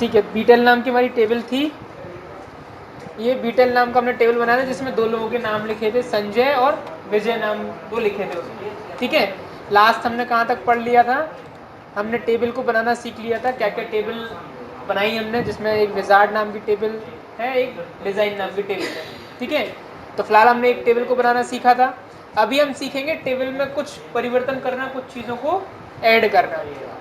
ठीक है, बीटेल नाम की हमारी टेबल थी। ये बीटेल नाम का हमने टेबल बनाया था जिसमें दो लोगों के नाम लिखे थे, संजय और विजय नाम दो लिखे थे उसमें। ठीक है, लास्ट हमने कहाँ तक पढ़ लिया था, हमने टेबल को बनाना सीख लिया था, क्या क्या टेबल बनाई हमने, जिसमें एक विजार्ड नाम की टेबल है, एक डिज़ाइन नाम की टेबल है। ठीक है, तो फिलहाल हमने एक टेबल को बनाना सीखा था। अभी हम सीखेंगे टेबल में कुछ परिवर्तन करना, कुछ चीज़ों को ऐड करना।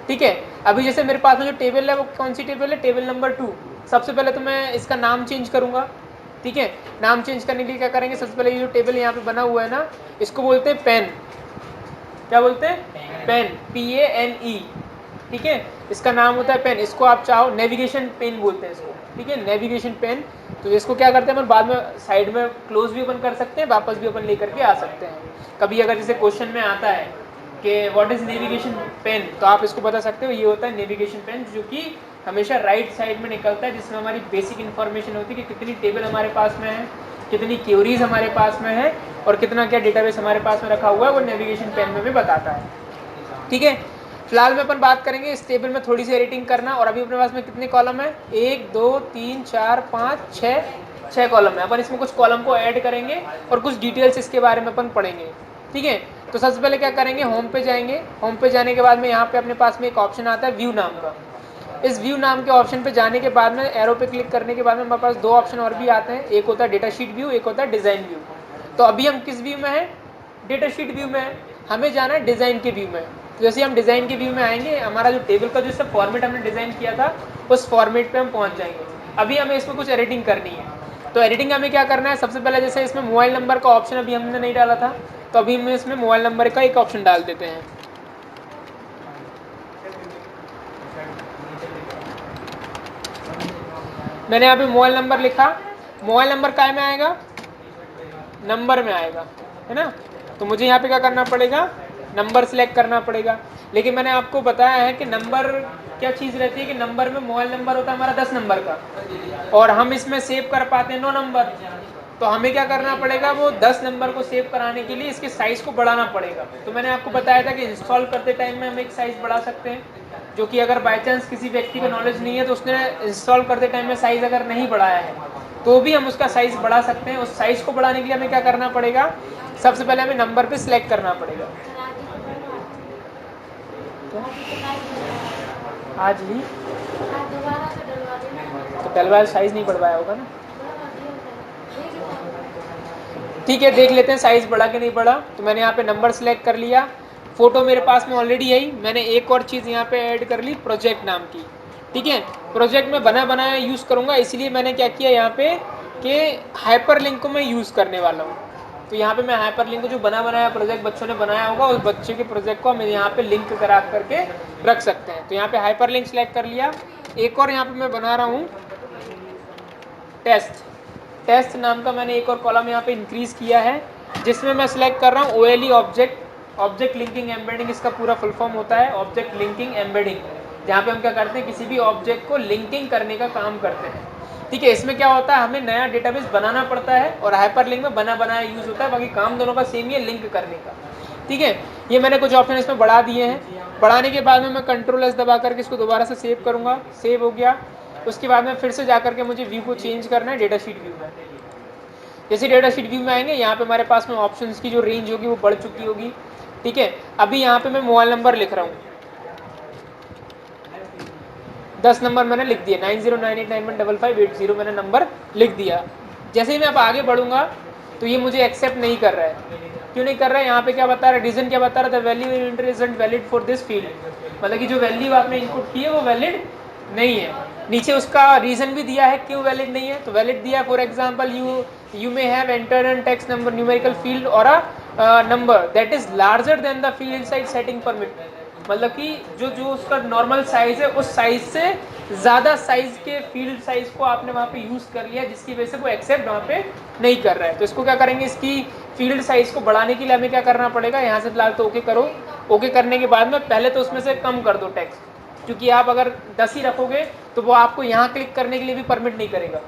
ठीक है, अभी जैसे मेरे पास में जो टेबल है वो कौन सी टेबल है, टेबल नंबर 2। सबसे पहले तो मैं इसका नाम चेंज करूंगा। ठीक है, नाम चेंज करने के लिए क्या करेंगे, सबसे पहले ये जो टेबल यहाँ पे बना हुआ है ना, इसको बोलते हैं पेन। क्या बोलते हैं, पेन, PANE। ठीक है, इसका नाम होता है पेन। इसको आप चाहो नेविगेशन पेन बोलते हैं इसको। ठीक है, नेविगेशन पेन। तो इसको क्या करते हैं अपन बाद में साइड में क्लोज भी ओपन कर सकते हैं, वापस भी ओपन लेकर के आ सकते हैं। कभी अगर जैसे क्वेश्चन में आता है कि व्हाट इज नेविगेशन पेन, तो आप इसको बता सकते हो ये होता है नेविगेशन पेन, जो कि हमेशा राइट साइड में निकलता है, जिसमें हमारी बेसिक इन्फॉर्मेशन होती है कि कितनी टेबल हमारे पास में है, कितनी क्यूरीज हमारे पास में है, और कितना क्या डेटाबेस हमारे पास में रखा हुआ है, वो नेविगेशन पेन में भी बताता है। ठीक है, फिलहाल में अपन बात करेंगे इस टेबल में थोड़ी सी एडिटिंग करना। और अभी अपने पास में कितने कॉलम है, 1 2 3 4 5 6 कॉलम है। अपन इसमें कुछ कॉलम को ऐड करेंगे और कुछ डिटेल्स इसके बारे में अपन पढ़ेंगे। ठीक है, तो सबसे पहले क्या करेंगे, होम पे जाएंगे। होम पे जाने के बाद में यहाँ पे अपने पास में एक ऑप्शन आता है व्यू नाम का। इस व्यू नाम के ऑप्शन पे जाने के बाद में एरो पे क्लिक करने के बाद में हमारे पास दो ऑप्शन और भी आते हैं, एक होता है डेटा शीट व्यू, एक होता है डिज़ाइन व्यू। तो अभी हम किस व्यू में है, डेटा शीट व्यू में है, हमें जाना है डिज़ाइन के व्यू में। तो जैसे हम डिज़ाइन के व्यू में आएंगे, हमारा जो टेबल का जो सब फॉर्मेट हमने डिज़ाइन किया था उस फॉर्मेट पे हम पहुंच जाएंगे। अभी हमें इसमें कुछ एडिटिंग करनी है। तो एडिटिंग हमें क्या करना है, सबसे पहले जैसे इसमें मोबाइल नंबर का ऑप्शन अभी हमने नहीं डाला था, तो अभी हम इसमें मोबाइल नंबर का एक ऑप्शन डाल देते हैं। मैंने यहाँ पे मोबाइल नंबर लिखा, मोबाइल नंबर काय में आएगा, नंबर में आएगा, है ना। तो मुझे यहाँ पे क्या करना पड़ेगा, नंबर सिलेक्ट करना पड़ेगा। लेकिन मैंने आपको बताया है कि नंबर क्या चीज़ रहती है, कि नंबर में मोबाइल नंबर होता है हमारा 10 नंबर का, और हम इसमें सेव कर पाते हैं 9 नंबर। तो हमें क्या करना पड़ेगा, वो 10 नंबर को सेव कराने के लिए इसके साइज़ को बढ़ाना पड़ेगा। तो मैंने आपको बताया था कि इंस्टॉल करते टाइम में हम एक साइज़ बढ़ा सकते हैं, जो कि अगर बाई चांस किसी व्यक्ति को नॉलेज नहीं है तो उसने इंस्टॉल करते टाइम में साइज़ अगर नहीं बढ़ाया है तो भी हम उसका साइज़ बढ़ा सकते हैं। उस साइज़ को बढ़ाने के लिए हमें क्या करना पड़ेगा, सबसे पहले हमें नंबर पे सिलेक्ट करना पड़ेगा। आज ही तो डलवाया, साइज़ नहीं बढ़वाया होगा ना। ठीक है, देख लेते हैं साइज़ बढ़ा कि नहीं बढ़ा। तो मैंने यहाँ पे नंबर सेलेक्ट कर लिया, फ़ोटो मेरे पास में ऑलरेडी है ही। मैंने एक और चीज़ यहाँ पे ऐड कर ली, प्रोजेक्ट नाम की। ठीक है, प्रोजेक्ट में बना बनाया यूज़ करूँगा, इसलिए मैंने क्या किया यहाँ पे कि हाइपर लिंक को मैं यूज़ करने वाला हूँ। तो यहाँ पे मैं हाइपर लिंक को, जो बना बनाया प्रोजेक्ट बच्चों ने बनाया होगा, उस बच्चे के प्रोजेक्ट को हम यहाँ पे लिंक करा करके रख सकते हैं। तो यहाँ पे हाइपर लिंक सेलेक्ट कर लिया। एक और यहाँ पे मैं बना रहा हूँ टेस्ट, टेस्ट नाम का मैंने एक और कॉलम यहाँ पे इंक्रीज किया है, जिसमें मैं सिलेक्ट कर रहा हूँ OLE ऑब्जेक्ट लिंकिंग एम्बेडिंग। इसका पूरा फुल फॉर्म होता है ऑब्जेक्ट लिंकिंग एम्बेडिंग, जहाँ पे हम क्या करते हैं, किसी भी ऑब्जेक्ट को लिंकिंग करने का काम करते हैं। ठीक है, इसमें क्या होता है, हमें नया डेटाबेस बनाना पड़ता है और हाइपर लिंक में बना बनाया यूज होता है, बाकी काम दोनों का सेम ही है, लिंक करने का। ठीक है, ये मैंने कुछ ऑप्शन इसमें बढ़ा दिए हैं। बढ़ाने के बाद में मैं Ctrl+S दबा करके इसको दोबारा से सेव करूँगा, सेव हो गया। उसके बाद में फिर से जा करके मुझे व्यू को चेंज करना है डेटा शीट व्यू में। जैसे डेटा शीट व्यू में आएंगे, यहाँ पे हमारे पास में ऑप्शंस की जो रेंज होगी वो बढ़ चुकी होगी। ठीक है, अभी यहाँ पे मैं मोबाइल नंबर लिख रहा हूँ, 10 नंबर मैंने लिख दिया, 9098915580 मैंने नंबर लिख दिया। जैसे ही मैं अब आगे बढ़ूंगा तो ये मुझे एक्सेप्ट नहीं कर रहा है। क्यों नहीं कर रहा है, यहाँ पे क्या बता रहा है, रीजन क्या बता रहा था, value enter isn't valid for this field, मतलब कि जो वैल्यू आपने इनपुट की है वो वैलिड नहीं है। नीचे उसका रीजन भी दिया है क्यों वैलिड नहीं है, तो वैलिड दिया, for example you may have entered an text number numerical field और a number that is larger than the field inside setting permit, मतलब कि जो जो उसका नॉर्मल साइज है उस साइज से ज़्यादा साइज के फील्ड साइज को आपने वहाँ पे यूज़ कर लिया, जिसकी वजह से वो एक्सेप्ट वहाँ पे नहीं कर रहा है। तो इसको क्या करेंगे, इसकी फील्ड साइज को बढ़ाने के लिए हमें क्या करना पड़ेगा, यहाँ से फिलहाल तो ओके करो। ओके करने के बाद में पहले तो उसमें से कम कर दो टेक्स्ट, क्योंकि आप अगर 10 ही रखोगे तो वो आपको यहाँ क्लिक करने के लिए भी परमिट नहीं करेगा,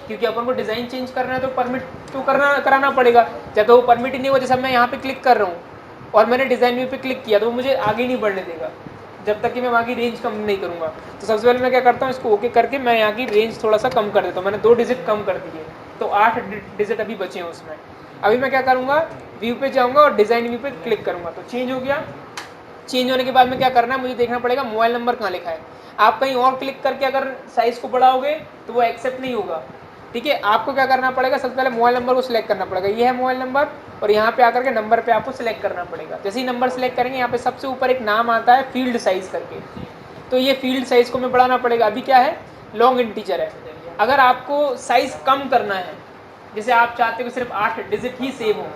क्योंकि अपन को डिज़ाइन चेंज करना है तो परमिट तो कराना पड़ेगा। जब तो वो परमिट ही नहीं हो, जैसे मैं यहाँ पे क्लिक कर रहा हूँ और मैंने डिज़ाइन व्यू पे क्लिक किया तो वो मुझे आगे नहीं बढ़ने देगा, जब तक कि मैं वहाँ की रेंज कम नहीं करूँगा। तो सबसे पहले मैं क्या करता हूँ, इसको ओके करके मैं यहाँ की रेंज थोड़ा सा कम कर देता हूँ। मैंने 2 डिजिट कम कर दिए, तो 8 डिजिट अभी बचे हैं उसमें। अभी मैं क्या करूँगा, व्यू पे जाऊँगा और डिज़ाइन व्यू पे क्लिक करूँगा, तो चेंज हो गया। चेंज होने के बाद में क्या करना है, मुझे देखना पड़ेगा मोबाइल नंबर कहाँ लिखा है। आप कहीं और क्लिक करके अगर साइज़ को बढ़ाओगे तो वो एक्सेप्ट नहीं होगा, ठीक है। आपको क्या करना पड़ेगा, सबसे पहले मोबाइल नंबर को सिलेक्ट करना पड़ेगा। ये है मोबाइल नंबर, और यहाँ पे आकर के नंबर पे आपको सिलेक्ट करना पड़ेगा। जैसे ही नंबर सिलेक्ट करेंगे, यहाँ पे सबसे ऊपर एक नाम आता है फील्ड साइज करके, तो ये फील्ड साइज को हमें बढ़ाना पड़ेगा। अभी क्या है, लॉन्ग इंटीजर है। अगर आपको साइज कम करना है, जैसे आप चाहते हो सिर्फ 8 डिजिट ही सेव हो,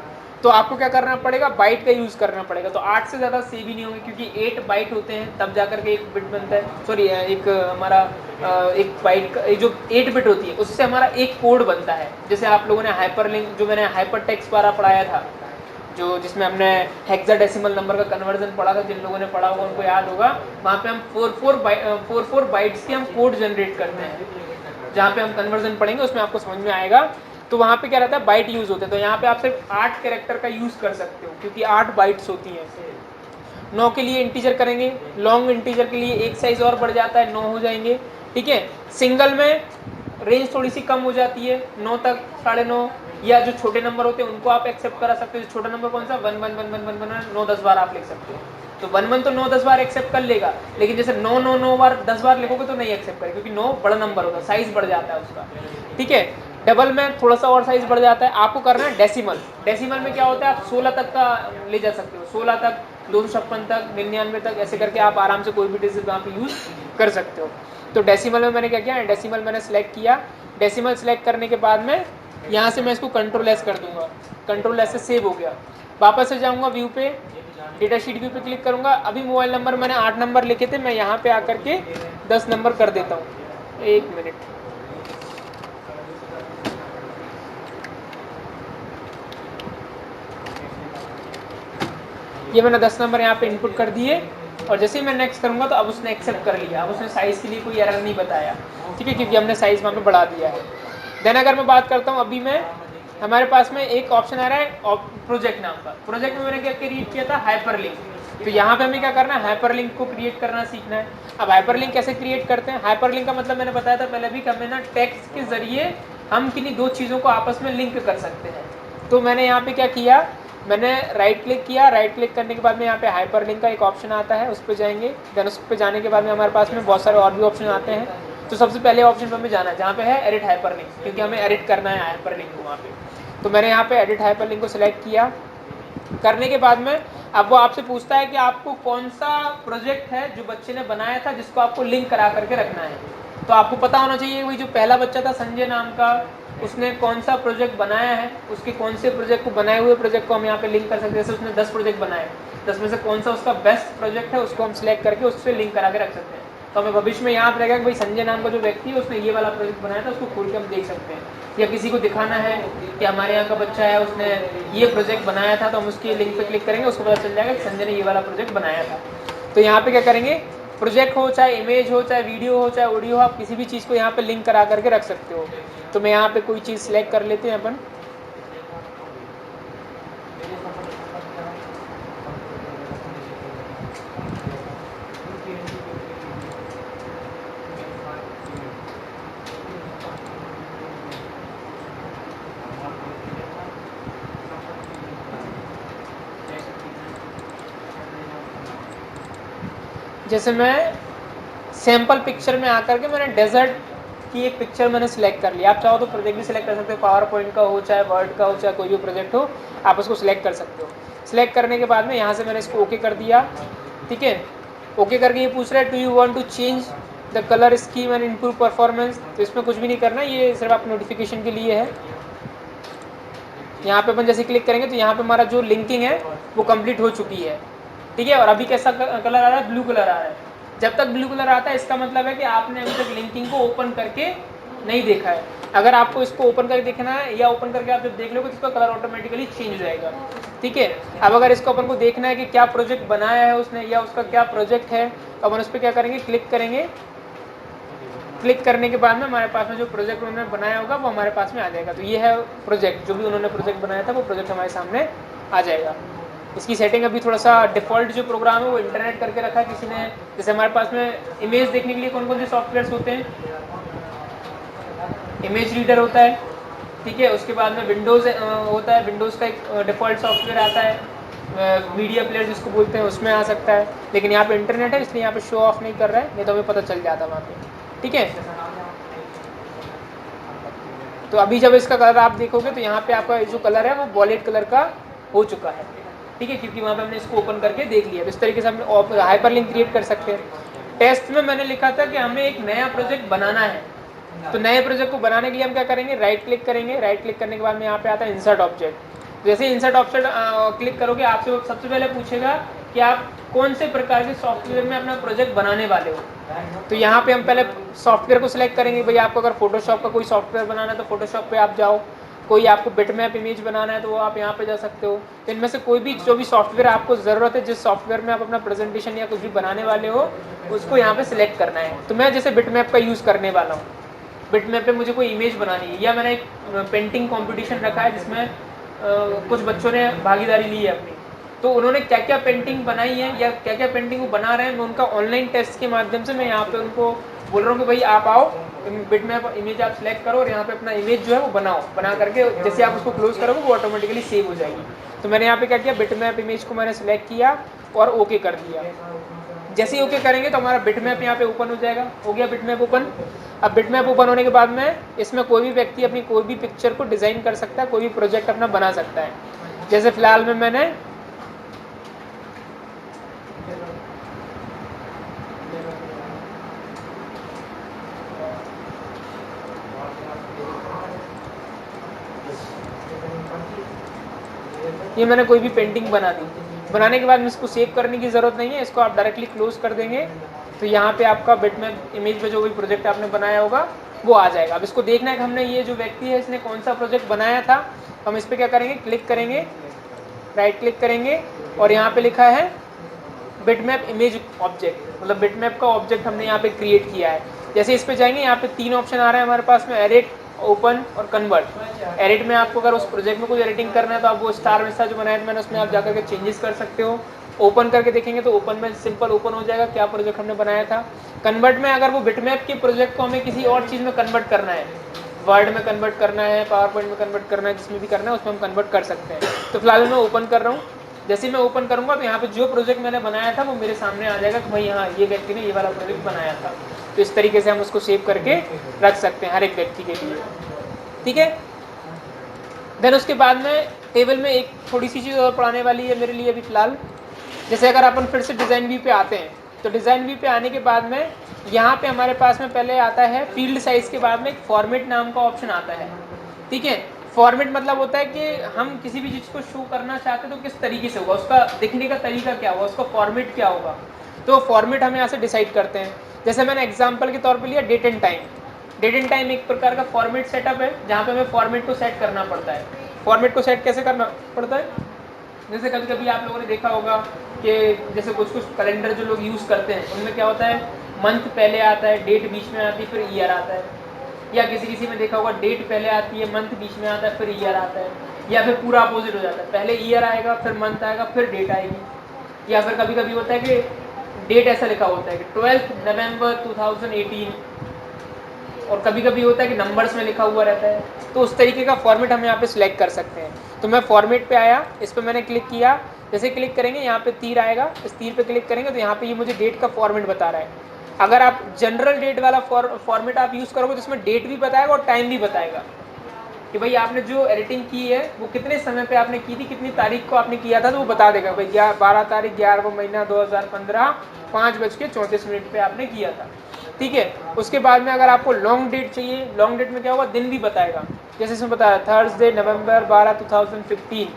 तो आपको क्या करना पड़ेगा, बाइट का यूज़ करना पड़ेगा। तो 8 से ज़्यादा सेव ही नहीं होंगे, क्योंकि 8 बाइट होते हैं तब जाकर के एक बिट बनता है। सॉरी, एक हमारा एक बाइट का जो 8 बिट होती है उससे हमारा एक कोड बनता है। जैसे आप लोगों ने हाइपरलिंक, जो मैंने हाइपर टेक्स्ट द्वारा पढ़ाया था, जो जिसमें हमने हेक्साडेसिमल नंबर का कन्वर्जन पढ़ा था, जिन लोगों ने पढ़ा होगा उनको याद होगा। वहाँ पे हम 4 बाइट्स के हम कोड जनरेट करते हैं। जहाँ पे हम कन्वर्जन पढ़ेंगे उसमें आपको समझ में आएगा। तो वहाँ पे क्या रहता है, बाइट यूज़ होते हैं। तो यहाँ पे आप सिर्फ 8 कैरेक्टर का यूज़ कर सकते हो, क्योंकि 8 बाइट्स होती हैं। 9 के लिए इंटीजर करेंगे, लॉन्ग इंटीजर के लिए एक साइज और बढ़ जाता है, 9 हो जाएंगे, ठीक है। सिंगल में रेंज थोड़ी सी कम हो जाती है, 9 तक, 9.5, या जो छोटे नंबर होते हैं उनको आप एक्सेप्ट करा सकते हो। छोटा नंबर कौन सा, 1 1 1 1 1 1 9-10 बार आप लिख सकते हो। तो 1 1 तो 9-10 बार एक्सेप्ट कर लेगा, लेकिन जैसे 9 9 9 बार 10 बार लिखोगे तो नहीं एक्सेप्ट करेगा, क्योंकि 9 बड़ा नंबर होता है, साइज बढ़ जाता है उसका, ठीक है। डबल में थोड़ा सा और साइज बढ़ जाता है। आपको करना है डेसिमल। डेसिमल में क्या होता है, आप 16 तक का ले जा सकते हो, 16 तक, 256 तक, 99 तक, ऐसे करके आप आराम से कोई भी डिजिट वहाँ पे यूज़ कर सकते हो। तो डेसिमल में मैंने क्या किया, डेसिमल मैंने सेलेक्ट किया। डेसिमल सेलेक्ट करने के बाद में यहाँ से मैं इसको कंट्रोल एस कर दूंगा। कंट्रोल एस से सेव हो गया। वापस से जाऊँगा व्यू पे, डेटा शीट व्यू पे क्लिक करूँगा। अभी मोबाइल नंबर मैंने 8 नंबर लिखे थे, मैं यहाँ पे आकर के 10 नंबर कर देता हूँ। 1 मिनट, ये मैंने 10 नंबर यहाँ पे इनपुट कर दिए, और जैसे ही मैं नेक्स्ट करूँगा तो अब उसने एक्सेप्ट कर लिया। अब उसने साइज़ के लिए कोई एरर नहीं बताया, ठीक है, क्योंकि हमने साइज़ वहाँ पे बढ़ा दिया है। देन अगर मैं बात करता हूँ, अभी मैं, हमारे पास में एक ऑप्शन आ रहा है प्रोजेक्ट नाम का। प्रोजेक्ट में मैंने क्या क्रिएट किया था, हाइपरलिंक। तो यहाँ पे हमें क्या करना है, हाइपरलिंक को क्रिएट करना सीखना है। अब हाइपरलिंक कैसे क्रिएट करते हैं, हाइपरलिंक का मतलब मैंने बताया था पहले भी कि हमें ना टेक्स्ट के जरिए हम किन्हीं दो चीज़ों को आपस में लिंक कर सकते हैं। तो मैंने यहाँ पे क्या किया, मैंने राइट क्लिक किया। राइट क्लिक करने के बाद में यहाँ पे हाइपरलिंक का एक ऑप्शन आता है, उस पर जाएंगे। देन उस पर जाने के बाद में हमारे पास में बहुत सारे और भी ऑप्शन आते हैं। तो सबसे पहले ऑप्शन पर हमें जाना है जहाँ पे है एडिट हाइपरलिंक, क्योंकि हमें एडिट करना है हाइपरलिंक को वहाँ पे। तो मैंने यहाँ पे एडिट हाइपरलिंक को सिलेक्ट किया। करने के बाद में अब वो आपसे पूछता है कि आपको कौन सा प्रोजेक्ट है जो बच्चे ने बनाया था जिसको आपको लिंक करा करके रखना है। तो आपको पता होना चाहिए वही जो पहला बच्चा था संजय नाम का, उसने कौन सा प्रोजेक्ट बनाया है, उसके कौन से प्रोजेक्ट को, बनाए हुए प्रोजेक्ट को हम यहाँ पे लिंक कर सकते हैं। जैसे उसने 10 प्रोजेक्ट बनाए, 10 में से कौन सा उसका बेस्ट प्रोजेक्ट है उसको हम सिलेक्ट करके उससे लिंक करा के रख सकते हैं। तो हमें भविष्य में याद रहेगा कि भाई संजय नाम का जो व्यक्ति है उसने ये वाला प्रोजेक्ट बनाया था, उसको खोल के हम देख सकते हैं। या किसी को दिखाना है कि हमारे यहाँ का बच्चा है, उसने ये प्रोजेक्ट बनाया था, तो हम उसकी लिंक पे क्लिक करेंगे, उसको पता चल जाएगा कि संजय ने ये वाला प्रोजेक्ट बनाया था। तो यहाँ पे क्या करेंगे, प्रोजेक्ट हो, चाहे इमेज हो, चाहे वीडियो हो, चाहे ऑडियो हो, आप किसी भी चीज़ को यहाँ पे लिंक करा करके रख सकते हो। तो मैं यहाँ पे कोई चीज़ सिलेक्ट कर लेते हैं अपन। जैसे मैं सैम्पल पिक्चर में आकर के मैंने डेजर्ट की एक पिक्चर मैंने सिलेक्ट कर लिया। आप चाहो तो प्रोजेक्ट भी सिलेक्ट कर सकते हो, पावर पॉइंट का हो, चाहे वर्ड का हो, चाहे कोई भी प्रोजेक्ट हो, आप उसको सिलेक्ट कर सकते हो। सिलेक्ट करने के बाद में यहाँ से मैंने इसको ओके कर दिया, ठीक है। ओके करके ये पूछ रहा है, do you want to change the colour scheme and improve performance. तो इसमें कुछ भी नहीं करना, ये सिर्फ आप नोटिफिकेशन के लिए है। यहाँ पे अपन जैसे क्लिक करेंगे तो यहाँ पे हमारा जो लिंकिंग है वो कंप्लीट हो चुकी है, ठीक है। और अभी कैसा कलर आ रहा है, ब्लू कलर आ रहा है। जब तक ब्लू कलर आता है इसका मतलब है कि आपने अभी तक लिंकिंग को ओपन करके नहीं देखा है। अगर आपको इसको ओपन करके देखना है या ओपन करके आप जब देख लोगे तो इसका कलर ऑटोमेटिकली चेंज हो जाएगा, ठीक है। अब अगर इसको अपन को देखना है कि क्या प्रोजेक्ट बनाया है उसने या उसका क्या प्रोजेक्ट है, तो अपन उस पर क्या करेंगे, क्लिक करेंगे। क्लिक करने के बाद में हमारे पास में जो प्रोजेक्ट उन्होंने बनाया होगा वो हमारे पास में आ जाएगा। तो ये है प्रोजेक्ट, जो भी उन्होंने प्रोजेक्ट बनाया था वो प्रोजेक्ट हमारे सामने आ जाएगा। इसकी सेटिंग अभी थोड़ा सा डिफ़ॉल्ट जो प्रोग्राम है वो इंटरनेट करके रखा है किसी ने। जैसे हमारे पास में इमेज देखने के लिए कौन कौन से सॉफ्टवेयर्स होते हैं, इमेज रीडर होता है, ठीक है। उसके बाद में विंडोज़ होता है, विंडोज़ का एक डिफ़ॉल्ट सॉफ्टवेयर आता है, मीडिया प्लेयर जिसको बोलते हैं, उसमें आ सकता है। लेकिन यहाँ पे इंटरनेट है इसलिए यहाँ पे शो ऑफ नहीं कर रहा है, नहीं तो हमें पता चल जाता वहाँ पे, ठीक है। तो अभी जब इसका कलर आप देखोगे तो यहाँ पे आपका जो कलर है वो वॉलेट कलर का हो चुका है, ठीक है, क्योंकि वहाँ पे हमने इसको ओपन करके देख लिया। इस तरीके से हम हाइपरलिंक क्रिएट कर सकते हैं। टेस्ट में मैंने लिखा था कि हमें एक नया प्रोजेक्ट बनाना है, तो नए प्रोजेक्ट को बनाने के लिए हम क्या करेंगे, राइट क्लिक करेंगे। राइट क्लिक करने के बाद में यहाँ पे आता है इंसर्ट ऑब्जेक्ट। जैसे इंसर्ट ऑब्जेक्ट क्लिक करोगे आपसे वो सबसे पहले पूछेगा कि आप कौन से प्रकार के सॉफ्टवेयर में अपना प्रोजेक्ट बनाने वाले हो। तो यहाँ पे हम पहले सॉफ्टवेयर को सिलेक्ट करेंगे। भाई आपको अगर फोटोशॉप का कोई सॉफ्टवेयर बनाना है तो फोटोशॉप पे आप जाओ, कोई आपको बिटमैप इमेज बनाना है तो वो आप यहाँ पे जा सकते हो। तो इनमें से कोई भी जो भी सॉफ्टवेयर आपको ज़रूरत है, जिस सॉफ्टवेयर में आप अपना प्रेजेंटेशन या कुछ भी बनाने वाले हो, उसको यहाँ पे सिलेक्ट करना है। तो मैं जैसे बिटमैप का यूज़ करने वाला हूँ। बिटमैप पे मुझे कोई इमेज बनानी है, या मैंने एक पेंटिंग कंपटीशन रखा है जिसमें कुछ बच्चों ने भागीदारी ली है अपनी, तो उन्होंने क्या क्या पेंटिंग बनाई है या क्या क्या पेंटिंग वो बना रहे हैं, मैं उनका ऑनलाइन टेस्ट के माध्यम से मैं यहाँ पे उनको बोल रहा हूँ कि भाई आप आओ, बिटमैप इमेज आप सिलेक्ट करो और यहाँ पे अपना इमेज जो है वो बनाओ। बना करके जैसे आप उसको क्लोज करोगे वो ऑटोमेटिकली सेव हो जाएगी। तो मैंने यहाँ पे क्या किया, बिटमैप इमेज को मैंने सिलेक्ट किया और ओके कर दिया। जैसे ही ओके करेंगे तो हमारा बिटमैप यहाँ पे ओपन हो जाएगा। हो गया बिटमैप ओपन। अब बिटमैप ओपन होने के बाद में इसमें कोई भी व्यक्ति अपनी कोई भी पिक्चर को डिज़ाइन कर सकता है, कोई भी प्रोजेक्ट अपना बना सकता है। जैसे फिलहाल में मैंने ये मैंने कोई भी पेंटिंग बना दी। बनाने के बाद में इसको सेव करने की ज़रूरत नहीं है, इसको आप डायरेक्टली क्लोज कर देंगे तो यहाँ पे आपका बिटमैप इमेज में जो भी प्रोजेक्ट आपने बनाया होगा वो आ जाएगा। अब इसको देखना है कि हमने ये जो व्यक्ति है इसने कौन सा प्रोजेक्ट बनाया था। हम इस पर क्या करेंगे, क्लिक करेंगे, राइट क्लिक करेंगे और यहाँ पे लिखा है बिटमैप इमेज ऑब्जेक्ट, मतलब बिटमैप का ऑब्जेक्ट हमने यहाँ पे क्रिएट किया है। जैसे इस पे जाएंगे यहाँ पे 3 ऑप्शन आ रहे हैं हमारे पास में, एडिट, ओपन और कन्वर्ट। एडिट में आपको अगर उस प्रोजेक्ट में कुछ एडिटिंग करना है तो आप वो स्टार वैसा जो बनाया था मैंने उसमें आप जाकर के चेंजेस कर सकते हो। ओपन करके देखेंगे तो ओपन में सिंपल ओपन हो जाएगा क्या प्रोजेक्ट हमने बनाया था। कन्वर्ट में अगर वो बिटमैप के प्रोजेक्ट को हमें किसी और चीज़ में कन्वर्ट करना है, वर्ड में कन्वर्ट करना है, पावर पॉइंट में कन्वर्ट करना है, जिसमें भी करना है उसमें हम कन्वर्ट कर सकते हैं। तो फिलहाल मैं ओपन कर रहा हूँ। जैसे मैं ओपन करूंगा तो यहाँ पे जो प्रोजेक्ट मैंने बनाया था वो मेरे सामने आ जाएगा कि भाई हाँ ये व्यक्ति ने ये वाला प्रोजेक्ट बनाया था। तो इस तरीके से हम उसको सेव करके रख सकते हैं हर एक व्यक्ति के लिए, ठीक है। देन उसके बाद में टेबल में एक थोड़ी सी चीज़ और पढ़ाने वाली है मेरे लिए अभी फिलहाल। जैसे अगर अपन फिर से डिज़ाइन व्यू पे आते हैं तो डिज़ाइन व्यू पे आने के बाद में यहाँ पे हमारे पास में पहले आता है फील्ड साइज़ के बाद में एक फॉर्मेट नाम का ऑप्शन आता है, ठीक है। फॉर्मेट मतलब होता है कि हम किसी भी चीज़ को शो करना चाहते हैं तो किस तरीके से होगा, उसका दिखने का तरीका क्या होगा, उसका फॉर्मेट क्या होगा। तो फॉर्मेट हम यहाँ से डिसाइड करते हैं। जैसे मैंने एग्जांपल के तौर पे लिया date and time. Date and time एक प्रकार का फॉर्मेट सेटअप है जहाँ पे हमें फॉर्मेट को सेट करना पड़ता है। फॉर्मेट को सेट कैसे करना पड़ता है, जैसे कभी कभी आप लोगों ने देखा होगा कि जैसे कुछ कुछ कैलेंडर जो लोग यूज़ करते हैं उनमें क्या होता है, मंथ पहले आता है, डेट बीच में आती है, फिर ईयर आता है। या किसी किसी में देखा होगा डेट पहले आती है, मंथ बीच में आता है, फिर ईयर आता है। या फिर पूरा अपोजिट हो जाता है, पहले ईयर आएगा, फिर मंथ आएगा, फिर डेट आएगी। या फिर कभी कभी होता है कि डेट ऐसा लिखा होता है कि 12 नवंबर 2018, और कभी कभी होता है कि नंबर्स में लिखा हुआ रहता है। तो उस तरीके का फॉर्मेट हम यहाँ पे सिलेक्ट कर सकते हैं। तो मैं फॉर्मेट पे आया, इस पर मैंने क्लिक किया। जैसे क्लिक करेंगे यहाँ पे तीर आएगा, इस तीर पे क्लिक करेंगे तो यहाँ पे ये मुझे डेट का फॉर्मेट बता रहा है। अगर आप जनरल डेट वाला फॉर्मेट आप यूज़ करोगे तो इसमें डेट भी बताएगा और टाइम भी बताएगा कि भाई आपने जो एडिटिंग की है वो कितने समय पे आपने की थी, कितनी तारीख को आपने किया था, तो वो बता देगा भाई 12 तारीख 11वां महीना 2015 5:34 पे आपने किया था, ठीक है। उसके बाद में अगर आपको लॉन्ग डेट चाहिए, लॉन्ग डेट में क्या होगा, दिन भी बताएगा। जैसे इसमें बताया थर्सडे नवंबर 12 2015,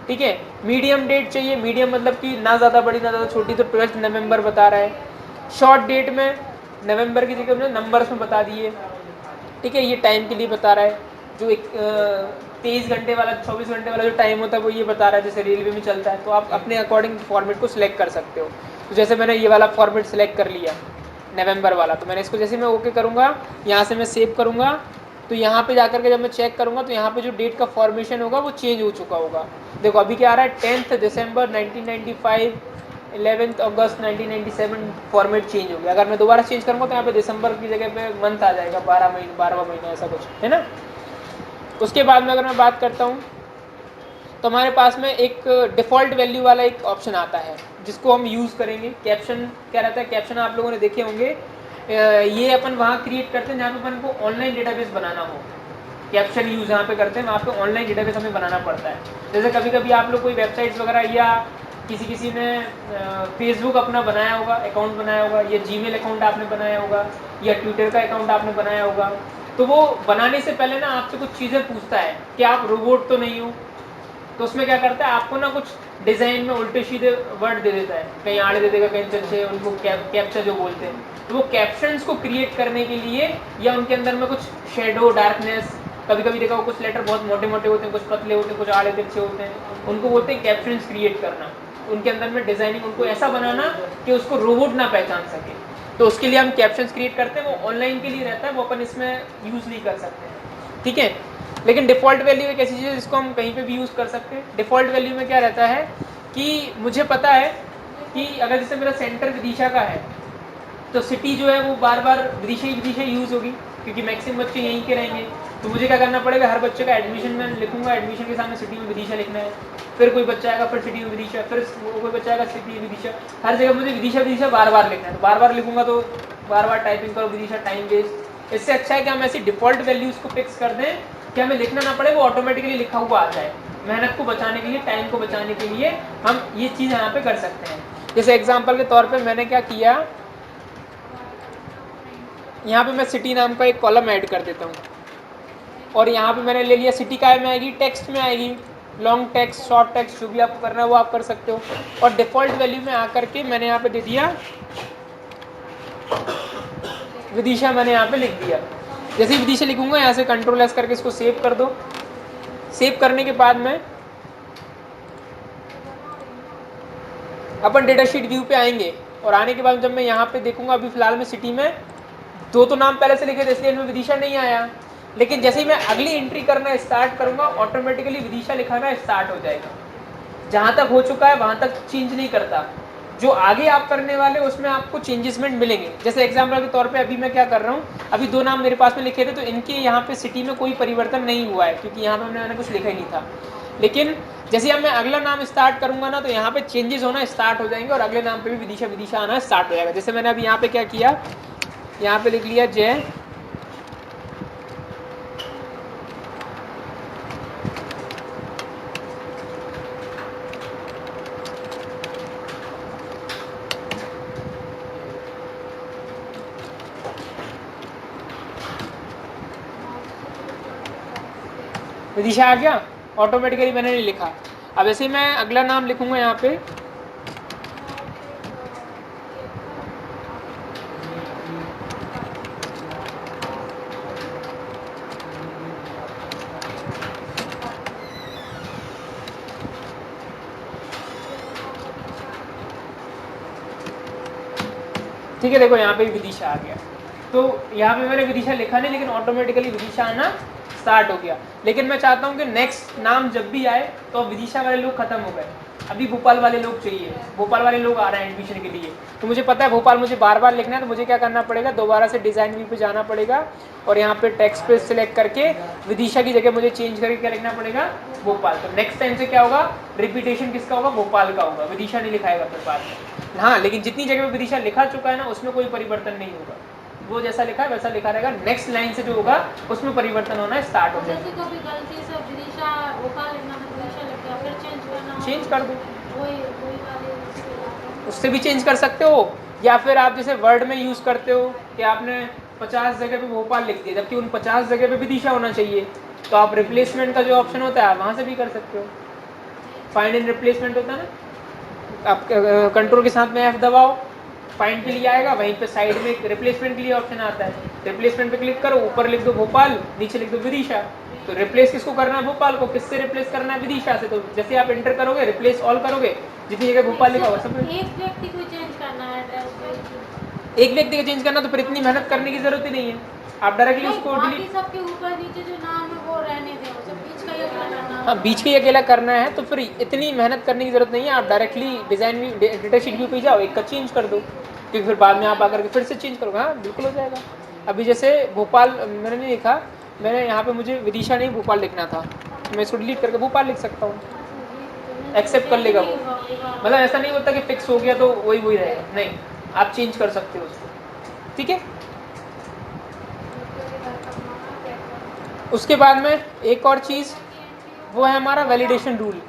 ठीक है। मीडियम डेट चाहिए, मीडियम मतलब कि ना ज़्यादा बड़ी ना ज़्यादा छोटी, तो 12 नवंबर बता रहा है। शॉर्ट डेट में नवंबर की जगह हमने नंबर्स में बता दिए, ठीक है। ये टाइम के लिए बता रहा है, जो 23 घंटे वाला 24 घंटे वाला जो टाइम होता है वो ये बता रहा है, जैसे रेलवे में चलता है। तो आप अपने अकॉर्डिंग फॉर्मेट को सिलेक्ट कर सकते हो। तो जैसे मैंने ये वाला फॉर्मेट सिलेक्ट कर लिया नवंबर वाला, तो मैंने इसको जैसे मैं ओके करूँगा, यहाँ से मैं सेव करूँगा तो यहाँ पे जाकर के जब मैं चेक करूँगा तो यहाँ पे जो डेट का फॉर्मेशन होगा वो चेंज हो चुका होगा। देखो अभी क्या आ रहा है 10 दिसंबर 1995, 11 अगस्त 1997 फॉर्मेट चेंज हो गया। अगर मैं दोबारा चेंज करूँगा तो यहाँ पे दिसंबर की जगह पे मंथ आ जाएगा, 12वां महीना ऐसा कुछ है ना। उसके बाद में अगर मैं बात करता हूँ तो हमारे पास में एक डिफ़ॉल्ट वैल्यू वाला एक ऑप्शन आता है जिसको हम यूज़ करेंगे। कैप्शन क्या रहता है, कैप्शन आप लोगों ने देखे होंगे, ये अपन वहाँ क्रिएट करते हैं जहाँ पे अपन को ऑनलाइन डेटाबेस बनाना हो। कैप्शन यूज़ यहाँ पे करते हैं, वहाँ पे ऑनलाइन डेटाबेस हमें बनाना पड़ता है। जैसे कभी कभी आप लोग कोई वेबसाइट्स वगैरह या किसी ने फेसबुक अपना बनाया होगा, अकाउंट बनाया होगा, या जीमेल अकाउंट आपने बनाया होगा, या ट्विटर का अकाउंट आपने बनाया होगा, तो वो बनाने से पहले ना आपसे कुछ चीज़ें पूछता है कि आप रोबोट तो नहीं हो। तो उसमें क्या करता है, आपको ना कुछ डिज़ाइन में उल्टे सीधे वर्ड दे देता है, कहीं आड़े दे देगा, कहीं चलचे, उनको कैप्चा जो बोलते हैं। तो वो कैप्शंस को क्रिएट करने के लिए या उनके अंदर में कुछ शेडो, डार्कनेस, कभी कभी देखा कुछ लेटर बहुत मोटे मोटे होते हैं, कुछ पतले होते हैं, कुछ आड़े तिरछे होते हैं, उनको बोलते हैं कैप्शंस क्रिएट करना। उनके अंदर में डिज़ाइनिंग उनको ऐसा बनाना कि उसको रोबोट ना पहचान सके। तो उसके लिए हम कैप्शंस क्रिएट करते हैं, वो ऑनलाइन के लिए रहता है, वो अपन इसमें यूज़ नहीं कर सकते, ठीक है। लेकिन डिफ़ॉल्ट वैल्यू एक ऐसी चीज़ है जिसको हम कहीं पे भी यूज़ कर सकते हैं। डिफ़ॉल्ट वैल्यू में क्या रहता है कि मुझे पता है कि अगर जैसे मेरा सेंटर विदिशा का है तो सिटी जो है वो बार बार विदिशा यूज़ होगी, क्योंकि मैक्सिमम बच्चे यहीं के रहेंगे। तो मुझे क्या करना पड़ेगा, हर बच्चे का एडमिशन में लिखूंगा, एडमिशन के सामने सिटी में विदिशा लिखना है, फिर कोई बच्चा आएगा फिर सिटी में विदिशा, फिर कोई बच्चा आएगा सिटी में विदिशा, हर जगह मुझे विदिशा बार बार लिखना है। तो बार बार लिखूंगा तो बार बार टाइपिंग करो विदिशा, टाइम वेस्ट। इससे अच्छा है कि हम ऐसी डिफ़ॉल्ट वैल्यूज़ को फिक्स कर दें कि हमें लिखना ना पड़े, वो ऑटोमेटिकली लिखा हुआ आ जाए। मेहनत को बचाने के लिए, टाइम को बचाने के लिए हम ये चीज़ यहाँ पे कर सकते हैं। जैसे एग्जांपल के तौर पे मैंने क्या किया, यहाँ पे मैं सिटी नाम का एक कॉलम ऐड कर देता हूँ, और यहाँ पे मैंने ले लिया सिटी काय में आएगी, टेक्स्ट में आएगी, लॉन्ग टेक्स्ट, शॉर्ट टेक्स्ट, जो भी आपको करना है वो आप कर सकते हो। और डिफ़ॉल्ट वैल्यू में आकर के मैंने यहाँ पे दे दिया विदिशा, मैंने यहाँ पे लिख दिया। जैसे ही विदिशा लिखूंगा यहाँ से कंट्रोल एस करके इसको सेव कर दो। सेव करने के बाद में अपन डेटा शीट व्यू पे आएंगे, और आने के बाद जब मैं यहाँ पे देखूंगा, अभी फिलहाल में सिटी में दो तो नाम पहले से लिखे थे इसलिए इनमें विदिशा नहीं आया, लेकिन जैसे ही मैं अगली एंट्री करना स्टार्ट करूंगा ऑटोमेटिकली विदिशा लिखाना स्टार्ट हो जाएगा। जहाँ तक हो चुका है वहाँ तक चेंज नहीं करता, जो आगे आप करने वाले उसमें आपको चेंजेसमेंट मिलेंगे। जैसे एग्जाम्पल के तौर पे अभी मैं क्या कर रहा हूँ, अभी दो नाम मेरे पास में लिखे थे तो इनके यहाँ पे सिटी में कोई परिवर्तन नहीं हुआ है, क्योंकि यहाँ पे मैंने कुछ लिखा ही नहीं था। लेकिन जैसे अब मैं अगला नाम स्टार्ट करूंगा ना तो यहाँ पे चेंजेस होना स्टार्ट हो जाएंगे, और अगले नाम पे भी विदिशा आना स्टार्ट हो जाएगा। जैसे मैंने अभी यहाँ पे क्या किया, यहाँ पे लिख लिया जय, विदिशा आ गया, ऑटोमेटिकली मैंने नहीं लिखा। अब ऐसे मैं अगला नाम लिखूंगा यहाँ पे, ठीक है। देखो यहाँ पे विदिशा आ गया, तो यहाँ पे मैंने विदिशा लिखा नहीं, लेकिन ऑटोमेटिकली विदिशा आना स्टार्ट हो गया। लेकिन मैं चाहता हूँ कि नेक्स्ट नाम जब भी आए तो विदिशा वाले लोग खत्म हो गए, अभी भोपाल वाले लोग चाहिए, भोपाल वाले लोग आ रहे हैं एडमिशन के लिए। तो मुझे पता है भोपाल मुझे बार बार लिखना है, तो मुझे क्या करना पड़ेगा, दोबारा से डिज़ाइन व्यू पे जाना पड़ेगा, और यहाँ पे टेक्स्ट पे सिलेक्ट करके विदिशा की जगह मुझे चेंज करके क्या लिखना पड़ेगा, भोपाल। तो नेक्स्ट टाइम से क्या होगा, रिपीटेशन किसका होगा, भोपाल का होगा, विदिशा नहीं लिखाएगा फिर बाद में। हाँ, लेकिन जितनी जगह पे विदिशा लिखा चुका है ना उसमें कोई परिवर्तन नहीं होगा, वो जैसा लिखा है वैसा लिखा रहेगा। नेक्स्ट लाइन से जो होगा उसमें परिवर्तन होना स्टार्ट हो जाएगा। कभी गलती से विदिशा भोपाल लिखना है, विदिशा लिख दिया, फिर चेंज करना हो, चेंज कर दो, वही वाले उससे भी चेंज कर सकते हो। या फिर आप जैसे वर्ड में यूज़ करते हो कि आपने 50 जगह पे भोपाल लिख दिया, जबकि उन 50 जगह पे विदिशा होना चाहिए, तो आप रिप्लेसमेंट का जो ऑप्शन होता है आप वहाँ से भी कर सकते हो। फाइंड इन रिप्लेसमेंट होता है ना, आप कंट्रोल के साथ में F दबाओ, फाइंड के लिए आएगा, वहीं पे साइड में एक रिप्लेसमेंट के लिए ऑप्शन आता है, रिप्लेसमेंट पे क्लिक करो, ऊपर लिख दो भोपाल, नीचे लिख दो विदिशा। तो रिप्लेस किसको करना है, भोपाल को। किससे रिप्लेस करना है, विदिशा से। तो जैसे आप एंटर करोगे, रिप्लेस ऑल करोगे, जितनी जगह भोपाल लिखा हुआ सब। एक व्यक्ति को चेंज करना है एड्रेस, एक व्यक्ति को चेंज करना तो फिर इतनी मेहनत करने की जरूरत ही नहीं है, आप डायरेक्टली नहीं, उसको बाकी डिलीट, सबके ऊपर नीचे जो नाम है वो रहने दें, वो सब बीच का ही अकेला करना हाँ बीच के ही अकेला करना है तो फिर इतनी मेहनत करने की जरूरत नहीं है। आप directly design view data sheet view पे जाओ, एक का चेंज कर दो, क्योंकि फिर बाद में आप आकर के फिर से चेंज करोगे। हाँ बिल्कुल हो जाएगा। अभी जैसे भोपाल मैंने नहीं लिखा, मैंने यहाँ पे मुझे विदिशा नहीं भोपाल लिखना था, तो मैं इसको डिलीट करके भोपाल लिख सकता हूँ, एक्सेप्ट कर लेगा वो। मतलब ऐसा नहीं होता कि फिक्स हो गया तो वही वही रहेगा, नहीं, आप चेंज कर सकते हो उसको। ठीक है। उसके बाद में एक और चीज़ वो है हमारा वैलिडेशन रूल।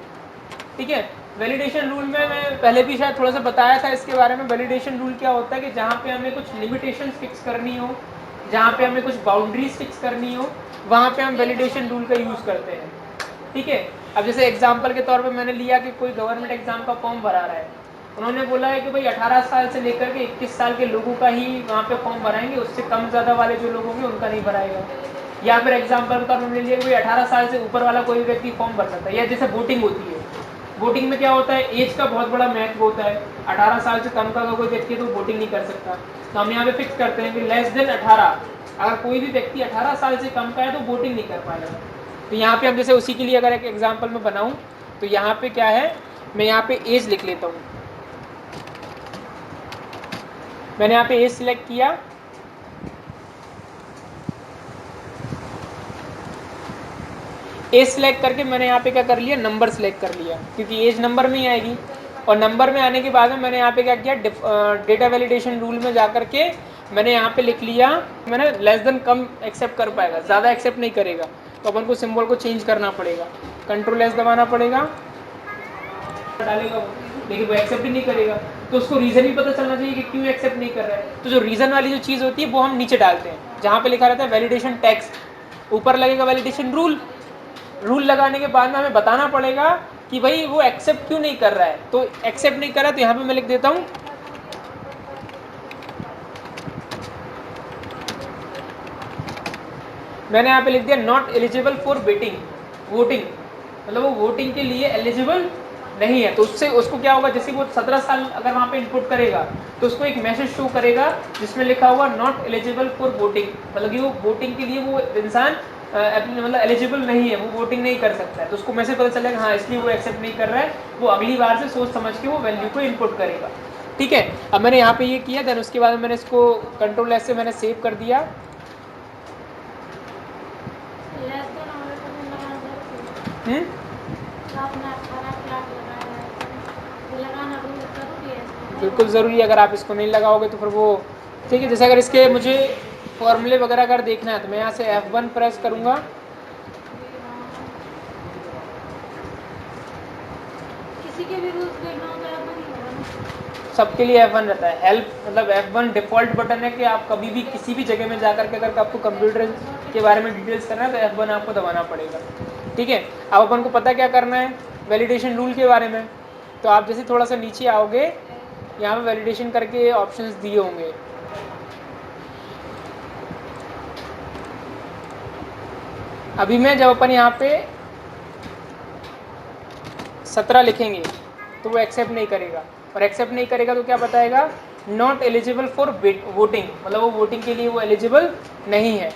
ठीक है, वैलिडेशन रूल में मैं पहले भी शायद थोड़ा सा बताया था इसके बारे में। वैलिडेशन रूल क्या होता है कि जहाँ पे हमें कुछ लिमिटेशंस फिक्स करनी हो, जहाँ पे हमें कुछ बाउंड्रीज फिक्स करनी हो, वहाँ पे हम वैलिडेशन रूल का यूज़ करते हैं। ठीक है, अब जैसे एग्जांपल के तौर पे मैंने लिया कि कोई गवर्नमेंट एग्जाम का फॉर्म भरा रहा है, उन्होंने बोला है कि भाई 18 साल से लेकर के 21 साल के लोगों का ही वहाँ पे फॉर्म भराएंगे, उससे कम ज़्यादा वाले जो लोग होंगे उनका नहीं भराएगा। या फिर एग्जाम्पल के तौर पर हमने लिया कि भाई 18 साल से ऊपर वाला कोई व्यक्ति फॉर्म भर सकता है। या जैसे वोटिंग होती है, वोटिंग में क्या होता है, एज का बहुत बड़ा महत्व होता है। 18 साल से कम का अगर कोई व्यक्ति है तो वोटिंग नहीं कर सकता, तो हम यहाँ पे फिक्स करते हैं कि लेस देन 18, अगर कोई भी व्यक्ति 18 साल से कम का है तो वोटिंग नहीं कर पाएगा। तो यहाँ पे हम जैसे उसी के लिए अगर एक एग्जाम्पल में बनाऊँ तो यहाँ पे क्या है, मैं यहाँ पे एज लिख लेता हूँ। मैंने यहाँ पे एज सिलेक्ट किया, एज सिलेक्ट करके मैंने यहाँ पे क्या कर लिया, नंबर सिलेक्ट कर लिया, क्योंकि एज नंबर में ही आएगी। और नंबर में आने के बाद में मैंने यहाँ पे क्या किया, डेटा वैलिडेशन रूल में जाकर के मैंने यहाँ पे लिख लिया, मैंने लेस देन कम एक्सेप्ट कर पाएगा, ज़्यादा एक्सेप्ट नहीं करेगा, तो अपन को सिंबल को चेंज करना पड़ेगा, कंट्रोल एस दबाना पड़ेगा, डालेगा वो, लेकिन वो एक्सेप्ट ही नहीं करेगा। तो उसको रीज़न भी पता चलना चाहिए कि क्यों एक्सेप्ट नहीं कर रहा है। तो जो रीज़न वाली जो चीज़ होती है वो हम नीचे डालते हैं, जहाँ पे लिखा रहता है वैलिडेशन टेक्स्ट, ऊपर लगेगा वैलिडेशन रूल। रूल लगाने के बाद में हमें बताना पड़ेगा कि भाई वो एक्सेप्ट क्यों नहीं कर रहा है। तो एक्सेप्ट नहीं कर रहा है तो यहाँ पे मैं लिख देता हूँ मैंने यहाँ पे लिख दिया नॉट एलिजिबल फॉर वोटिंग, मतलब वो वोटिंग के लिए एलिजिबल नहीं है। तो उससे उसको क्या होगा, जैसे वो 17 साल अगर वहाँ पे इनपुट करेगा तो उसको एक मैसेज शो करेगा जिसमें लिखा हुआ नॉट एलिजिबल फॉर वोटिंग, मतलब कि वो वोटिंग के लिए वो इंसान मतलब एलिजिबल नहीं है, वो वोटिंग नहीं कर सकता है। तो उसको मैसेज पता चलेगा हाँ इसलिए वो एक्सेप्ट नहीं कर रहा है, वो अगली बार से सोच समझ के वो वैल्यू को इनपुट करेगा। ठीक है, अब मैंने यहाँ पे ये किया, देन उसके बाद मैंने इसको कंट्रोल एस से मैंने सेव कर दिया। बिल्कुल ज़रूरी है, अगर आप इसको नहीं लगाओगे तो फिर वो ठीक है। जैसे अगर इसके मुझे फॉर्मूले वगैरह अगर देखना है तो मैं यहाँ से F1 प्रेस करूँगा, किसी के भी रूल्स देखना होता है F1 ही होगा ना? सबके लिए F1 रहता है। हेल्प मतलब F1 डिफ़ॉल्ट बटन है कि आप कभी भी किसी भी जगह में जाकर के अगर आपको कंप्यूटर के बारे में डिटेल्स करना है तो F1 आपको दबाना पड़ेगा। ठीक है, अब अपन को पता क्या करना है वैलिडेशन रूल के बारे में। तो आप जैसे थोड़ा सा नीचे आओगे, यहाँ पे वैलिडेशन करके ऑप्शंस दिए होंगे, अभी मैं जब अपन यहाँ पे 17 लिखेंगे तो वो एक्सेप्ट नहीं करेगा, और एक्सेप्ट नहीं करेगा तो क्या बताएगा, नॉट एलिजिबल फॉर वोटिंग, मतलब वो वोटिंग के लिए वो एलिजिबल नहीं है।